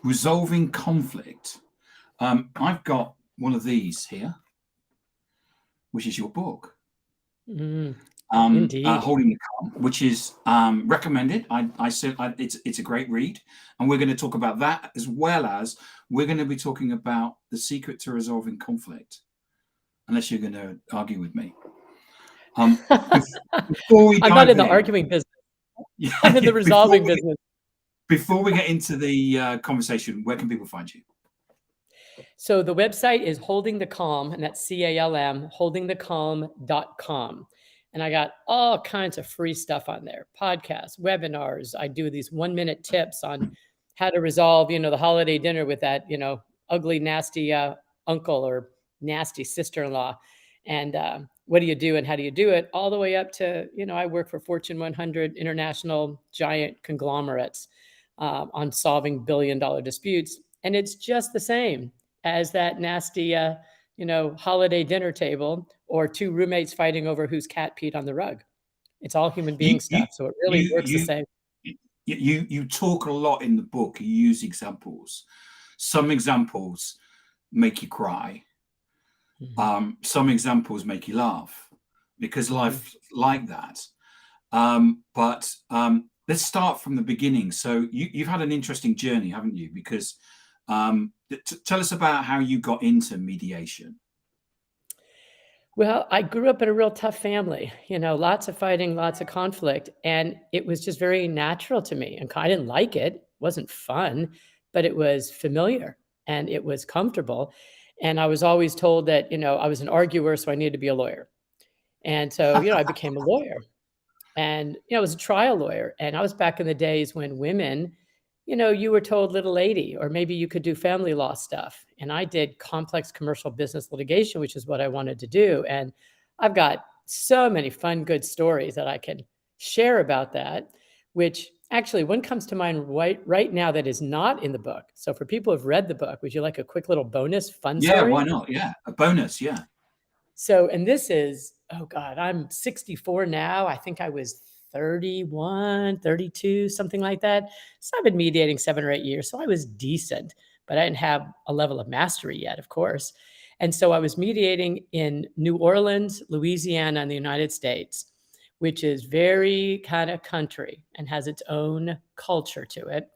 resolving conflict. I've got one of these here, which is your book, Mm, indeed. Holding the Calm, which is recommended. I said it's a great read, and we're going to talk about that as well as we're going to be talking about the secret to resolving conflict. Unless you're going to argue with me. Before we I'm not in dive the in, arguing business. I'm in the resolving business. Before we get into the conversation, where can people find you? So the website is Holding the Calm, and that's CALM, holdingthecalm.com. And I got all kinds of free stuff on there, podcasts, webinars. I do these 1-minute tips on how to resolve, the holiday dinner with that, ugly, nasty uncle or nasty sister-in-law. And what do you do and how do you do it? All the way up to, I work for Fortune 100 international giant conglomerates on solving billion-dollar disputes. And it's just the same as that nasty, holiday dinner table or two roommates fighting over whose cat peed on the rug. It's all human being stuff. So it really works the same. You talk a lot in the book. You use examples. Some examples make you cry. Mm-hmm. Some examples make you laugh because life's like that. But let's start from the beginning. So you've had an interesting journey, haven't you? Because tell us about how you got into mediation. Well, I grew up in a real tough family, lots of fighting, lots of conflict. And it was just very natural to me. And I didn't like it. It wasn't fun, but it was familiar and it was comfortable. And I was always told that, I was an arguer, so I needed to be a lawyer. And so, I became a lawyer. And, I was a trial lawyer. And I was back in the days when women, you were told little lady, or maybe you could do family law stuff. And I did complex commercial business litigation, which is what I wanted to do. And I've got so many fun, good stories that I can share about that, which actually one comes to mind right now that is not in the book. So for people who've read the book, would you like a quick little bonus fun story? Yeah, why not? Yeah, a bonus, yeah. So, and this is, oh God, I'm 64 now. I think I was 31, 32, something like that. So I've been mediating 7 or 8 years. So I was decent, but I didn't have a level of mastery yet, of course. And so I was mediating in New Orleans, Louisiana, in the United States, which is very kind of country and has its own culture to it.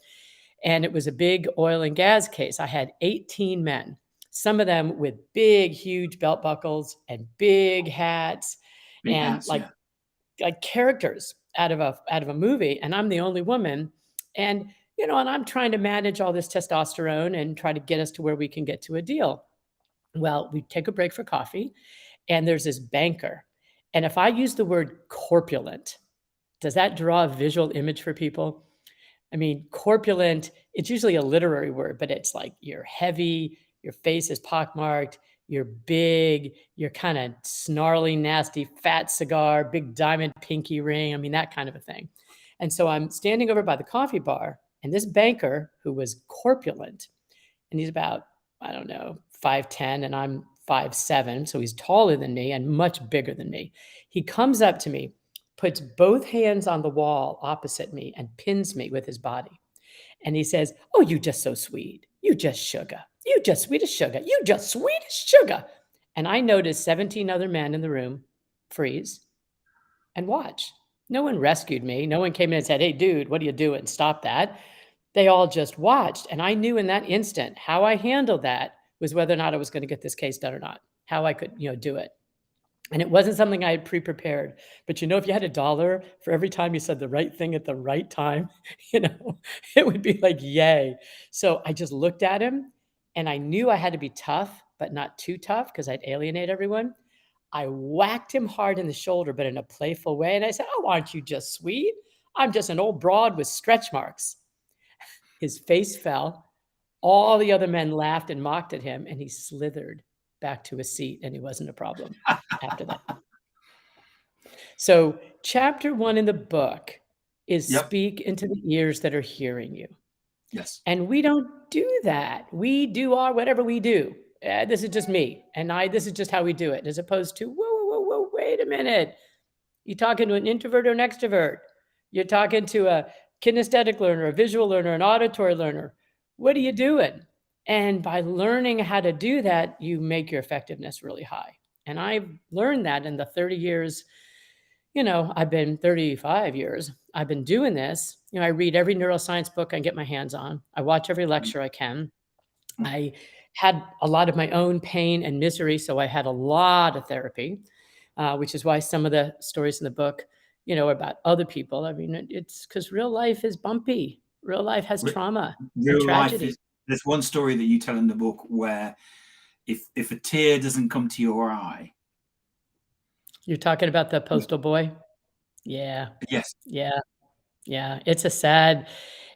And it was a big oil and gas case. I had 18 men, some of them with big, huge belt buckles and big hats, like characters out of a movie. And I'm the only woman. And, and I'm trying to manage all this testosterone and try to get us to where we can get to a deal. Well, we take a break for coffee and there's this banker. And if I use the word corpulent, does that draw a visual image for people? I mean, corpulent, it's usually a literary word, but it's like you're heavy, your face is pockmarked, you're big, you're kind of snarly, nasty, fat cigar, big diamond pinky ring. I mean, that kind of a thing. And so I'm standing over by the coffee bar, and this banker who was corpulent, and he's about, 5'10", and I'm 5'7", so he's taller than me and much bigger than me. He comes up to me, puts both hands on the wall opposite me and pins me with his body. And he says, "Oh, you just so sweet. You just sugar. You just sweet as sugar. You just sweet as sugar." And I noticed 17 other men in the room freeze and watch. No one rescued me. No one came in and said, "Hey, dude, what are you doing? Stop that." They all just watched. And I knew in that instant how I handled that was whether or not I was going to get this case done or not, how I could, do it. And it wasn't something I had pre-prepared. But, if you had $1 for every time you said the right thing at the right time, it would be like, yay. So I just looked at him and I knew I had to be tough, but not too tough because I'd alienate everyone. I whacked him hard in the shoulder, but in a playful way. And I said, "Oh, aren't you just sweet? I'm just an old broad with stretch marks." His face fell. All the other men laughed and mocked at him, and he slithered back to his seat, and he wasn't a problem after that. So chapter 1 in the book is speak into the ears that are hearing you. Yes. And we don't do that. We do whatever we do. This is just me. And this is just how we do it. As opposed to, whoa, wait a minute. You talking to an introvert or an extrovert? You're talking to a kinesthetic learner, a visual learner, an auditory learner. What are you doing? And by learning how to do that, you make your effectiveness really high. And I've learned that in the 30 years, I've been 35 years. I've been doing this. I read every neuroscience book I can get my hands on. I watch every lecture I can. I had a lot of my own pain and misery, so I had a lot of therapy, which is why some of the stories in the book, are about other people. I mean, it's because real life is bumpy. Real life has trauma and Real life tragedy. is. There's one story that you tell in the book where if a tear doesn't come to your eye. You're talking about the postal boy? Yeah. Yes. Yeah. Yeah. It's a sad,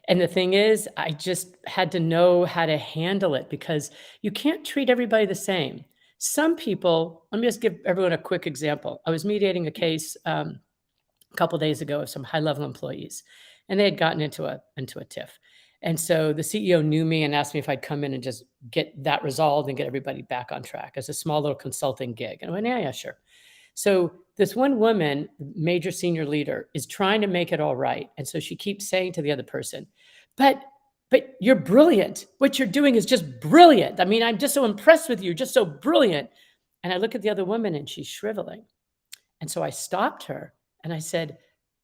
and the thing is, I just had to know how to handle it because you can't treat everybody the same. Some people, let me just give everyone a quick example. I was mediating a case a couple days ago of some high-level employees, and they had gotten into a tiff. And so the CEO knew me and asked me if I'd come in and just get that resolved and get everybody back on track as a small little consulting gig. And I went, yeah, sure. So this one woman, major senior leader, is trying to make it all right. And so she keeps saying to the other person, but you're brilliant. What you're doing is just brilliant. I mean, I'm just so impressed with you. You're just so brilliant. And I look at the other woman and she's shriveling. And so I stopped her and I said,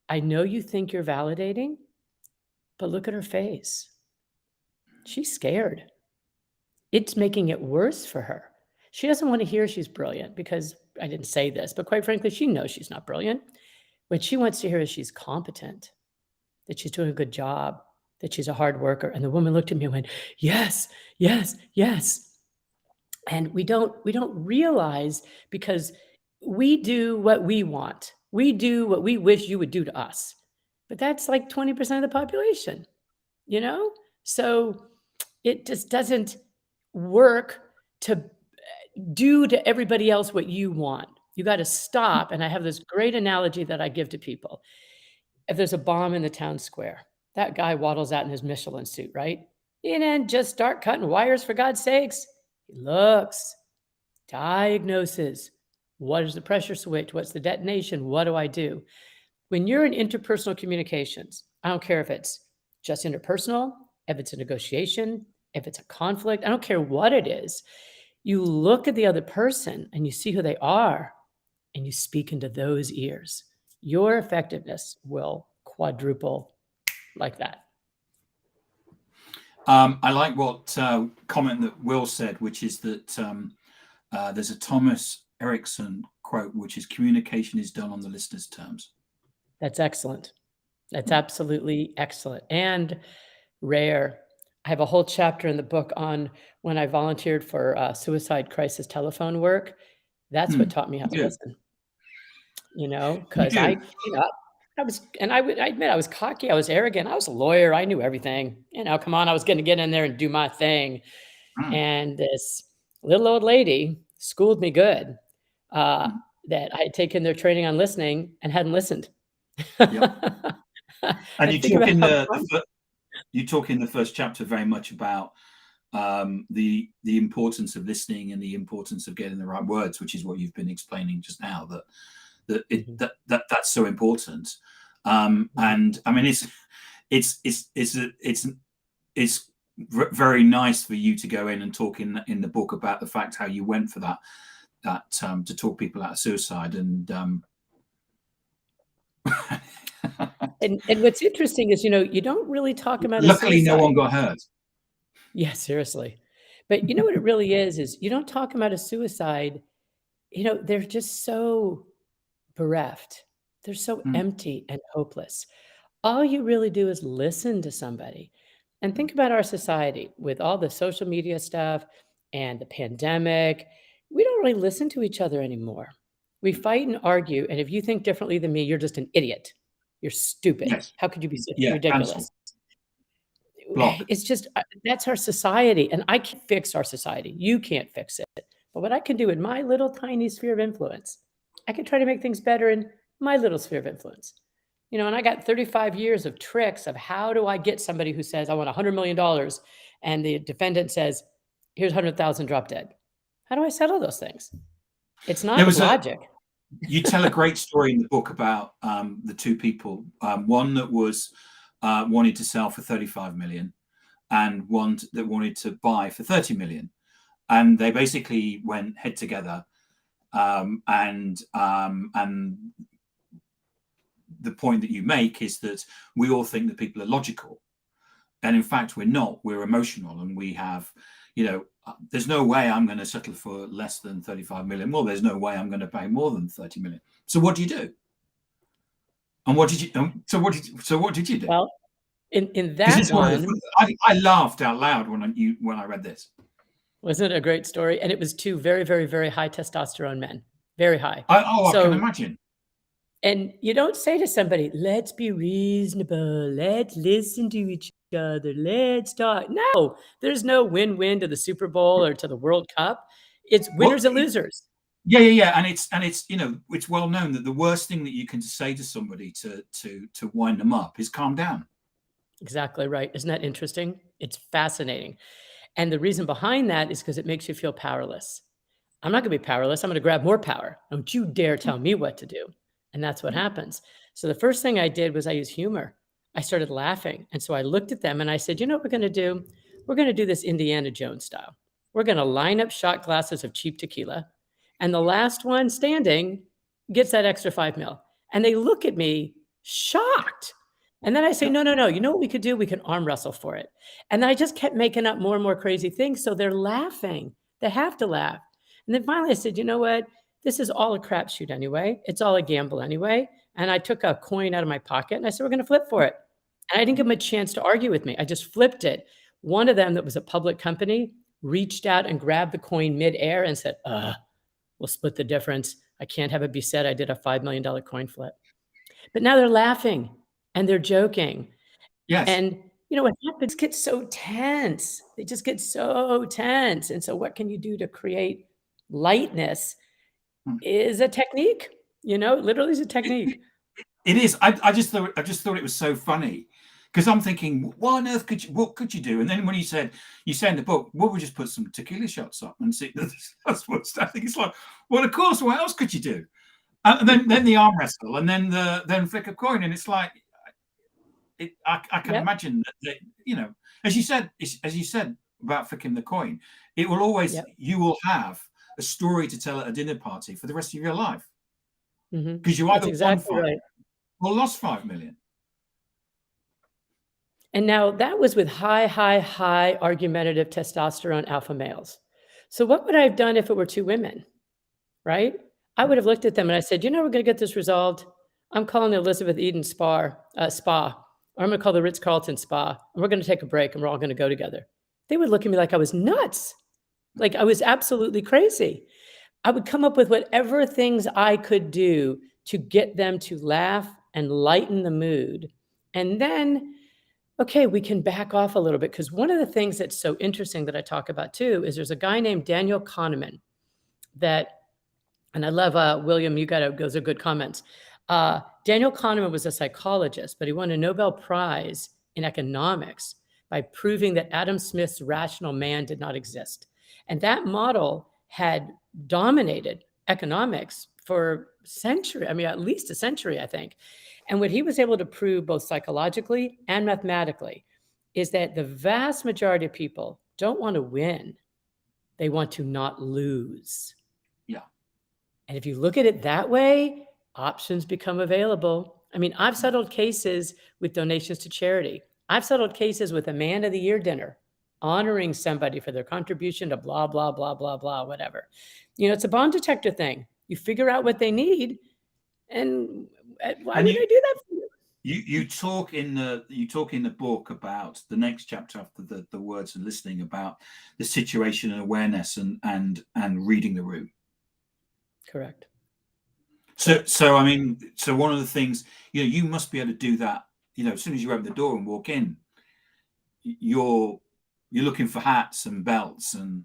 I know you think you're validating, but look at her face. She's scared. It's making it worse for her. She doesn't want to hear she's brilliant because I didn't say this, but quite frankly, she knows she's not brilliant. What she wants to hear is she's competent, that she's doing a good job, that she's a hard worker. And the woman looked at me and went, yes, yes, yes. And we don't realize, because we do what we want. We do what we wish you would do to us. But that's like 20% of the population, So it just doesn't work to do to everybody else what you want. You got to stop. And I have this great analogy that I give to people. If there's a bomb in the town square, that guy waddles out in his Michelin suit, right? He didn't just start cutting wires, for God's sakes. He looks, diagnoses. What is the pressure switch? What's the detonation? What do I do? When you're in interpersonal communications, I don't care if it's just interpersonal, if it's a negotiation, if it's a conflict, I don't care what it is. You look at the other person and you see who they are and you speak into those ears. Your effectiveness will quadruple like that. I like what comment that Will said, which is that there's a Thomas Erickson quote, which is communication is done on the listener's terms. That's excellent. That's absolutely excellent and rare. I have a whole chapter in the book on when I volunteered for suicide crisis telephone work. That's what taught me how to listen. Because I admit I was cocky, I was arrogant, I was a lawyer, I knew everything. Come on, I was going to get in there and do my thing. And this little old lady schooled me good that I had taken their training on listening and hadn't listened. Yep. And you talk in the first chapter very much about the importance of listening and the importance of getting the right words, which is what you've been explaining just now. That's so important. And I mean, it's very nice for you to go in and talk in the book about the fact how you went for that to talk people out of suicide and. And what's interesting is, you don't really talk about luckily no one got hurt. Yeah, seriously. But you know what it really is you don't talk about a suicide. They're just so bereft. They're so empty and hopeless. All you really do is listen to somebody. And think about our society with all the social media stuff and the pandemic. We don't really listen to each other anymore. We fight and argue. And if you think differently than me, you're just an idiot. You're stupid. Yes. How could you be so ridiculous? Block. It's just, that's our society. And I can't fix our society. You can't fix it. But what I can do in my little tiny sphere of influence, I can try to make things better in my little sphere of influence. And I got 35 years of tricks of how do I get somebody who says, I want $100 million. And the defendant says, here's 100,000, drop dead. How do I settle those things? It's not logic. You tell a great story in the book about the two people. One that was wanted to sell for 35 million. and one that wanted to buy for 30 million. And they basically went head together. And the point that you make is that we all think that people are logical. And in fact, we're not. We're emotional, and we have, there's no way I'm going to settle for less than 35 million. Well, there's no way I'm going to pay more than 30 million. So what do you do? And what did you? So what did you do? Well, in that one, I laughed out loud when I read this. Wasn't it a great story? And it was two very, very, very high testosterone men, very high. I can imagine. And you don't say to somebody, let's be reasonable, let's listen to each other, let's talk. No, there's no win-win to the Super Bowl or to the World Cup. It's winners and losers. Yeah. And it's it's well known that the worst thing that you can say to somebody to wind them up is calm down. Exactly right. Isn't that interesting? It's fascinating. And the reason behind that is because it makes you feel powerless. I'm not going to be powerless. I'm going to grab more power. Don't you dare tell me what to do. And that's what happens. So the first thing I did was I used humor. I started laughing. And so I looked at them and I said, you know what we're going to do? We're going to do this Indiana Jones style. We're going to line up shot glasses of cheap tequila. And the last one standing gets that extra 5 mil. And they look at me shocked. And then I say, no. You know what we could do? We can arm wrestle for it. And I just kept making up more and more crazy things. So they're laughing. They have to laugh. And then finally I said, you know what? This is all a crapshoot anyway. It's all a gamble anyway. And I took a coin out of my pocket and I said, we're going to flip for it. And I didn't give them a chance to argue with me. I just flipped it. One of them that was a public company reached out and grabbed the coin midair and said, we'll split the difference. I can't have it be said I did a $5 million coin flip. But now they're laughing and they're joking. Yes. And what happens? It gets so tense. They just get so tense. And so what can you do to create lightness is a technique, literally is a technique. It is. I just thought it was so funny because I'm thinking, what on earth what could you do? And then when you said in the book, well, we'll just put some tequila shots up and see. That's what I think. It's like, well, of course, what else could you do? And then the arm wrestle, and then flick a coin, and it's like, I can imagine that as you said about flicking the coin, it will always you will have a story to tell at a dinner party for the rest of your life because you either won 5 million or lost 5 million. And now that was with high argumentative testosterone alpha males. So what would I have done if it were two women, right? I would have looked at them and I said, we're going to get this resolved. I'm calling the Elizabeth Eden spa, or I'm going to call the Ritz-Carlton spa, and we're going to take a break and we're all going to go together. They would look at me like I was nuts. Like I was absolutely crazy. I would come up with whatever things I could do to get them to laugh and lighten the mood. And then, okay, we can back off a little bit because one of the things that's so interesting that I talk about too is there's a guy named Daniel Kahneman and I love William, those are good comments. Daniel Kahneman was a psychologist, but he won a Nobel Prize in economics by proving that Adam Smith's rational man did not exist. And that model had dominated economics for century, at least a century, I think. And what he was able to prove both psychologically and mathematically is that the vast majority of people don't want to win. They want to not lose. Yeah. And if you look at it that way, options become available. I've settled cases with donations to charity. I've settled cases with a Man of the Year dinner, honoring somebody for their contribution to blah, blah, blah, blah, blah, whatever. It's a bond detector thing. You figure out what they need. And why would I do that for you? You talk in the book about the next chapter after the words and listening about the situation and awareness and reading the room. Correct. So one of the things, you must be able to do that, as soon as you open the door and walk in, you're looking for hats and belts and.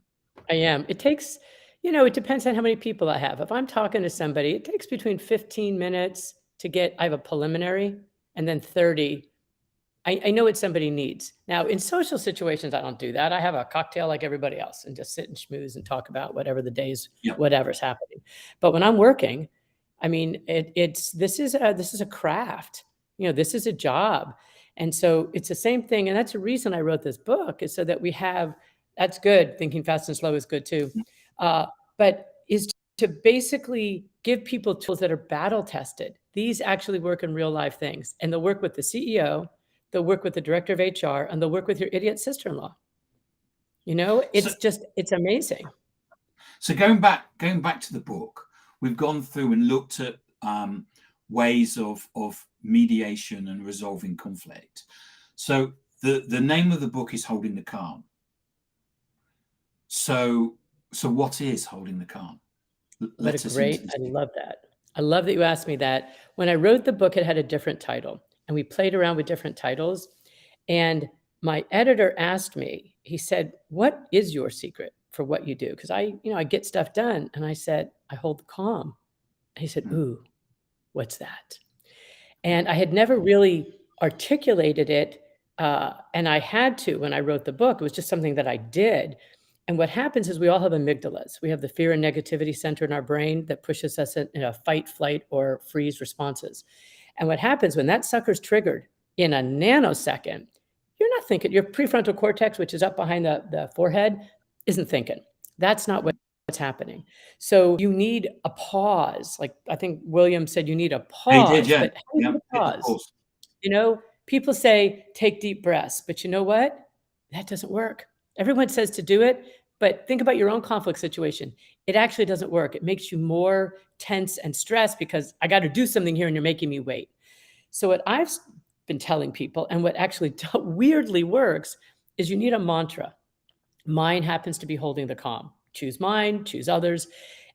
I am. It takes, it depends on how many people I have. If I'm talking to somebody, it takes between 15 minutes I have a preliminary and then 30. I know what somebody needs. Now in social situations, I don't do that. I have a cocktail like everybody else and just sit and schmooze and talk about whatever the day's, whatever's happening. But when I'm working, this is a craft, this is a job. And so it's the same thing. And that's the reason I wrote this book, is so that we have, that's good. Thinking fast and slow is good too. But is to basically give people tools that are battle tested. These actually work in real life things. And they'll work with the CEO, they'll work with the director of HR, and they'll work with your idiot sister-in-law. It's amazing. So going back to the book, we've gone through and looked at ways of mediation and resolving conflict. So the name of the book is Holding the Calm. So what is holding the calm? I love that. I love that you asked me that. When I wrote the book, it had a different title, and we played around with different titles. And my editor asked me, he said, "What is your secret for what you do?" Because I get stuff done. And I said, "I hold the calm." And he said, "Ooh, what's that?" And I had never really articulated it. And I had to when I wrote the book. It was just something that I did. And what happens is we all have amygdalas. We have the fear and negativity center in our brain that pushes us in a fight, flight, or freeze responses. And what happens when that sucker's triggered in a nanosecond, you're not thinking. Your prefrontal cortex, which is up behind the forehead, isn't thinking. That's not what's happening. So you need a pause. Like I think William said, you need a pause. He did, yeah. But how do you need a pause? People say, take deep breaths. But you know what? That doesn't work. Everyone says to do it, but think about your own conflict situation. It actually doesn't work. It makes you more tense and stressed because I got to do something here and you're making me wait. So what I've been telling people, and what actually weirdly works, is you need a mantra. Mine happens to be holding the calm. Choose mine, choose others,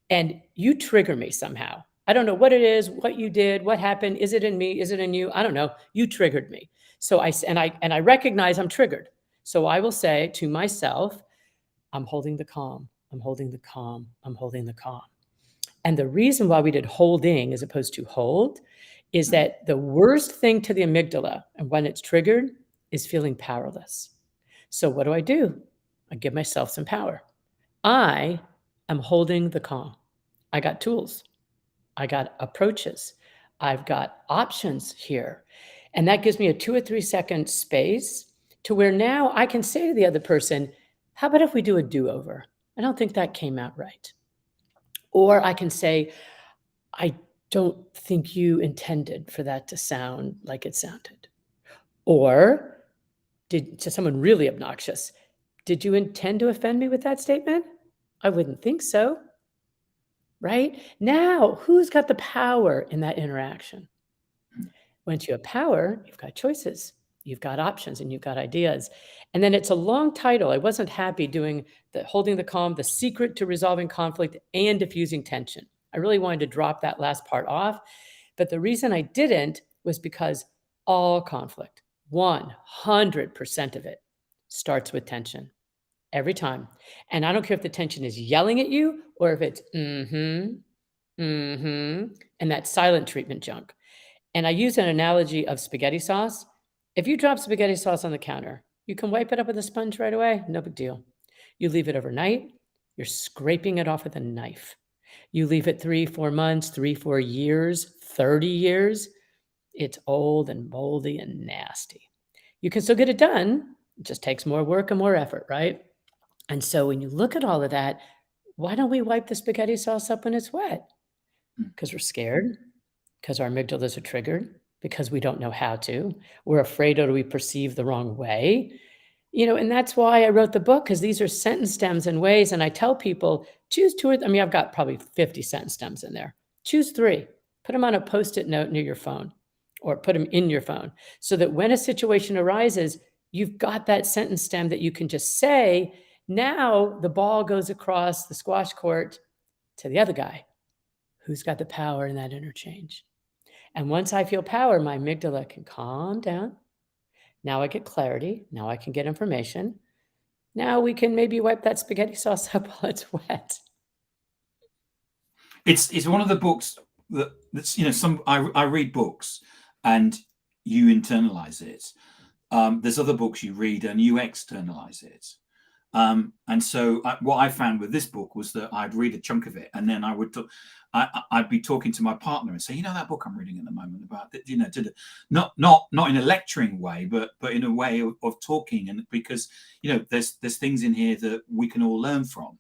and you trigger me somehow. I don't know what it is, what you did, what happened. Is it in me? Is it in you? I don't know. You triggered me. So I recognize I'm triggered. So I will say to myself, I'm holding the calm. I'm holding the calm. I'm holding the calm. And the reason why we did holding as opposed to hold is that the worst thing to the amygdala, and when it's triggered, is feeling powerless. So what do? I give myself some power. I am holding the calm. I got tools. I got approaches. I've got options here. And that gives me a 2 or 3 second space to where now I can say to the other person, how about if we do a do-over? I don't think that came out right. Or I can say, I don't think you intended for that to sound like it sounded. Or to someone really obnoxious, did you intend to offend me with that statement? I wouldn't think so. Right? Now, who's got the power in that interaction? Once you have power, you've got choices. You've got options and you've got ideas. And then it's a long title. I wasn't happy doing the holding the calm, the secret to resolving conflict and diffusing tension. I really wanted to drop that last part off. But the reason I didn't was because all conflict, 100% of it, starts with tension every time. And I don't care if the tension is yelling at you or if it's and that silent treatment junk. And I use an analogy of spaghetti sauce. If you drop spaghetti sauce on the counter, you can wipe it up with a sponge right away. No big deal. You leave it overnight, you're scraping it off with a knife. You leave it 3-4 months, 3-4 years, 30 years, it's old and moldy and nasty. You can still get it done. It just takes more work and more effort, right? And so when you look at all of that, why don't we wipe the spaghetti sauce up when it's wet? Because we're scared, because our amygdalas are triggered, because we don't know how to. We're afraid or we perceive the wrong way. And that's why I wrote the book, because these are sentence stems and ways. And I tell people, choose 2 or I've got probably 50 sentence stems in there. Choose 3. Put them on a Post-it note near your phone or put them in your phone so that when a situation arises, you've got that sentence stem that you can just say. Now the ball goes across the squash court to the other guy who's got the power in that interchange. And once I feel power, my amygdala can calm down. Now I get clarity. Now I can get information. Now we can maybe wipe that spaghetti sauce up while it's wet. It's one of the books that's I read books and you internalize it. There's other books you read and you externalize it. And so what I found with this book was that I'd read a chunk of it, and then I'd be talking to my partner and say, you know, that book I'm reading at the moment about, you know, not in a lecturing way, but in a way of talking, and because, you know, there's things in here that we can all learn from.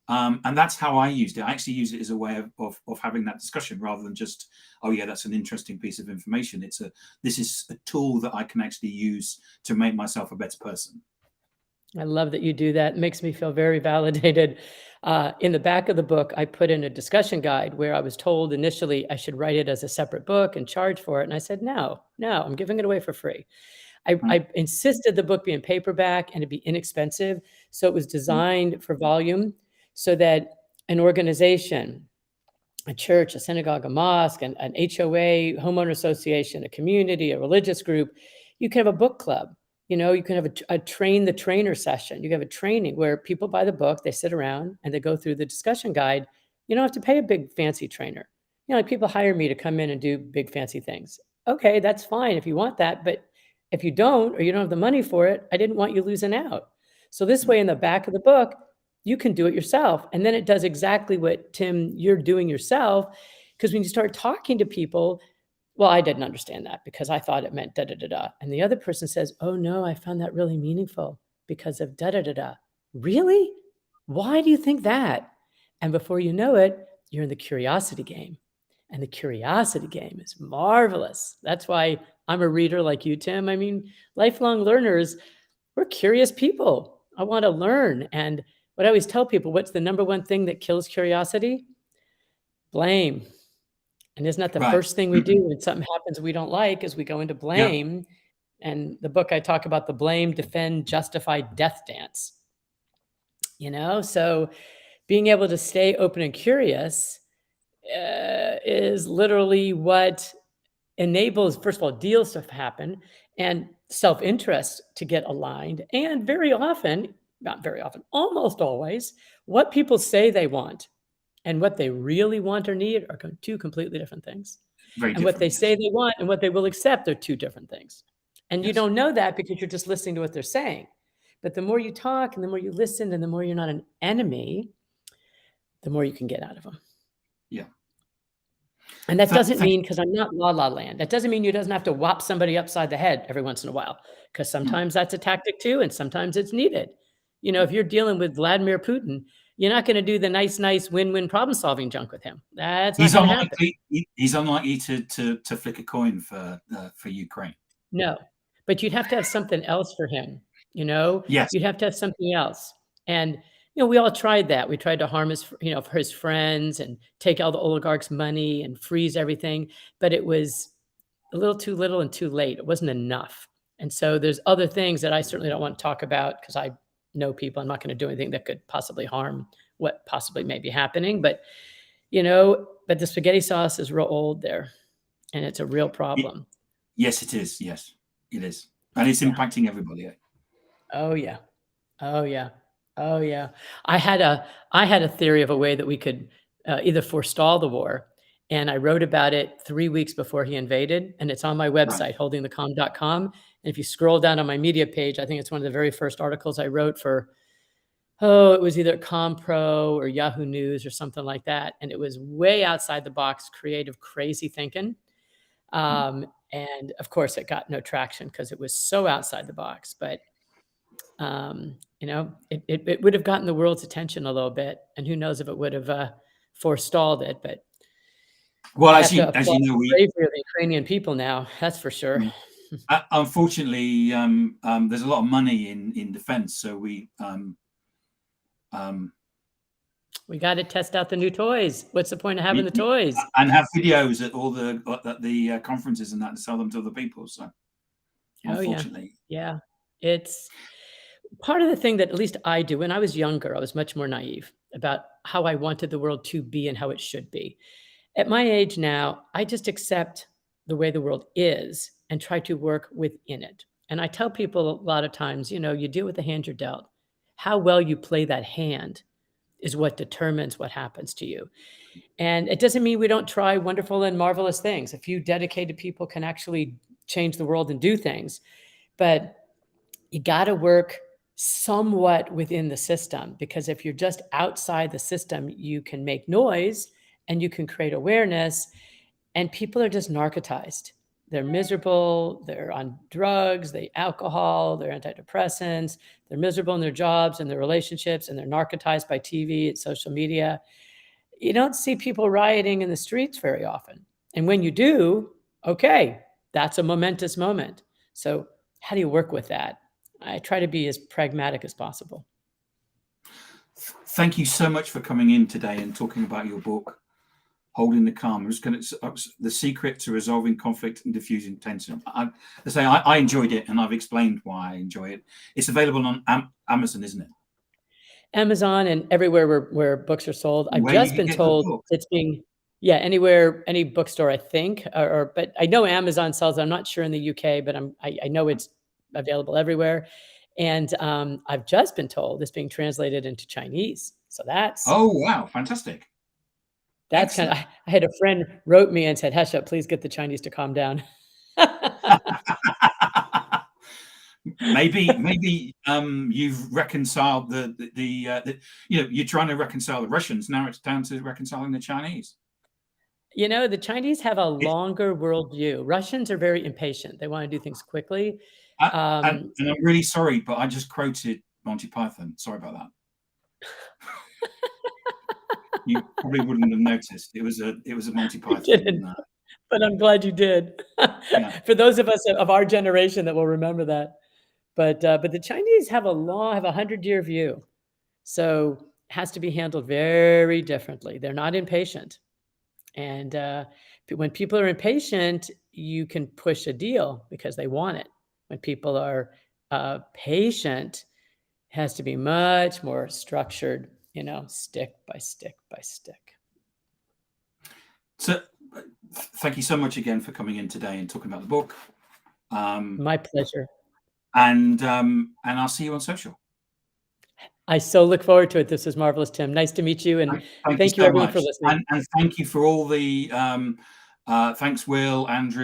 And that's how I used it. I actually use it as a way of having that discussion, rather than just, oh yeah, that's an interesting piece of information. This is a tool that I can actually use to make myself a better person. I love that you do that. It makes me feel very validated. In the back of the book, I put in a discussion guide where I was told initially I should write it as a separate book and charge for it. And I said, no, I'm giving it away for free. I insisted the book be in paperback and to be inexpensive. So it was designed for volume, so that an organization, a church, a synagogue, a mosque, an HOA, homeowner association, a community, a religious group, you can have a book club. You know, you can have a train the trainer session. You can have a training where people buy the book, they sit around and they go through the discussion guide. You don't have to pay a big fancy trainer. You know, like people hire me to come in and do big fancy things. Okay, that's fine if you want that. But if you don't, or you don't have the money for it, I didn't want you losing out. So this way, in the back of the book, you can do it yourself. And then it does exactly what, Tim, you're doing yourself. Because when you start talking to people, well, I didn't understand that because I thought it meant da-da-da-da. And the other person says, oh, no, I found that really meaningful because of da-da-da-da. Really? Why do you think that? And before you know it, you're in the curiosity game. And the curiosity game is marvelous. That's why I'm a reader like you, Tim. I mean, lifelong learners, we're curious people. I want to learn. And what I always tell people, what's the number one thing that kills curiosity? Blame. And isn't that the first thing we do when something happens we don't like, is we go into blame? Yeah. And the book, I talk about the blame, defend, justify death dance. You know, so being able to stay open and curious is literally what enables, first of all, deals to happen and self-interest to get aligned. And very often, not very often, almost always, what people say they want and what they really want or need are two completely different things. And what they say they want and what they will accept are two different things. And you don't know that because you're just listening to what they're saying. But the more you talk and the more you listen and the more you're not an enemy, the more you can get out of them. Yeah. And that doesn't mean, because I'm not La La Land, that doesn't mean you doesn't have to whop somebody upside the head every once in a while, because sometimes that's a tactic too, and sometimes it's needed. You know, if you're dealing with Vladimir Putin, you're not going to do the nice win-win problem-solving junk with him. That's not going to happen. He's unlikely to flick a coin for Ukraine. No, but you'd have to have something else for him. You know, yes, you'd have to have something else. And you know, we all tried that. We tried to harm his, you know, for his friends and take all the oligarchs' money and freeze everything. But it was a little too little and too late. It wasn't enough. And so there's other things that I certainly don't want to talk about because I know people. I'm not going to do anything that could possibly harm what possibly may be happening. But, you know, but the spaghetti sauce is real old there. And it's a real problem. Yes, it is. Yes, it is. And it's impacting everybody. Oh, yeah. Oh, yeah. Oh, yeah. I had a theory of a way that we could either forestall the war. And I wrote about it 3 weeks before he invaded. And it's on my website, holdingthecalm.com. And if you scroll down on my media page, I think it's one of the very first articles I wrote for, it was either ComPro or Yahoo News or something like that. And it was way outside the box, creative, crazy thinking. And of course, it got no traction because it was so outside the box. But you know, it would have gotten the world's attention a little bit, and who knows if it would have forestalled it. But well, as you know, bravery of the Ukrainian people now, that's for sure. Unfortunately, there's a lot of money in defense, so we got to test out the new toys. What's the point of having the toys? And have videos at all the conferences and that, and sell them to other people. So, unfortunately, yeah, it's part of the thing that at least I do. When I was younger, I was much more naive about how I wanted the world to be and how it should be. At my age now, I just accept the way the world is and try to work within it. And I tell people a lot of times, you know, you deal with the hand you're dealt. How well you play that hand is what determines what happens to you. And it doesn't mean we don't try wonderful and marvelous things. A few dedicated people can actually change the world and do things. But you got to work somewhat within the system, because if you're just outside the system, you can make noise and you can create awareness, and people are just narcotized. They're miserable, they're on drugs, alcohol, they're antidepressants, they're miserable in their jobs and their relationships, and they're narcotized by TV and social media. You don't see people rioting in the streets very often. And when you do, okay, that's a momentous moment. So how do you work with that? I try to be as pragmatic as possible. Thank you so much for coming in today and talking about your book, Holding the Calm. The Secret to Resolving Conflict and Diffusing Tension. I enjoyed it, and I've explained why I enjoy it. It's available on Amazon, isn't it? Amazon and everywhere where books are sold. I've Where just you been get the told book. it's being, yeah, anywhere, any bookstore, I think, but I know Amazon sells it. I'm not sure in the UK, but I know it's available everywhere. And I've just been told it's being translated into Chinese. So that's Oh, wow, fantastic. kind of, I had a friend wrote me and said, Hesha, please get the Chinese to calm down. maybe you've reconciled the you're trying to reconcile the Russians. Now it's down to reconciling the Chinese. The Chinese have a longer worldview. Russians are very impatient. They want to do things quickly. And I'm really sorry, but I just quoted Monty Python. Sorry about that. You probably wouldn't have noticed. It was a Monty Python. But I'm glad you did. Yeah. For those of us of our generation that will remember that. But the Chinese have a 100-year view. So it has to be handled very differently. They're not impatient. And when people are impatient, you can push a deal because they want it. When people are patient, it has to be much more structured, stick by stick by stick. So thank you so much again for coming in today and talking about the book. My pleasure. And I'll see you on social. I so look forward to it. This is marvelous, Tim. Nice to meet you. And thank you, everyone, for listening. And thank you for all the thanks, Will, Andrew.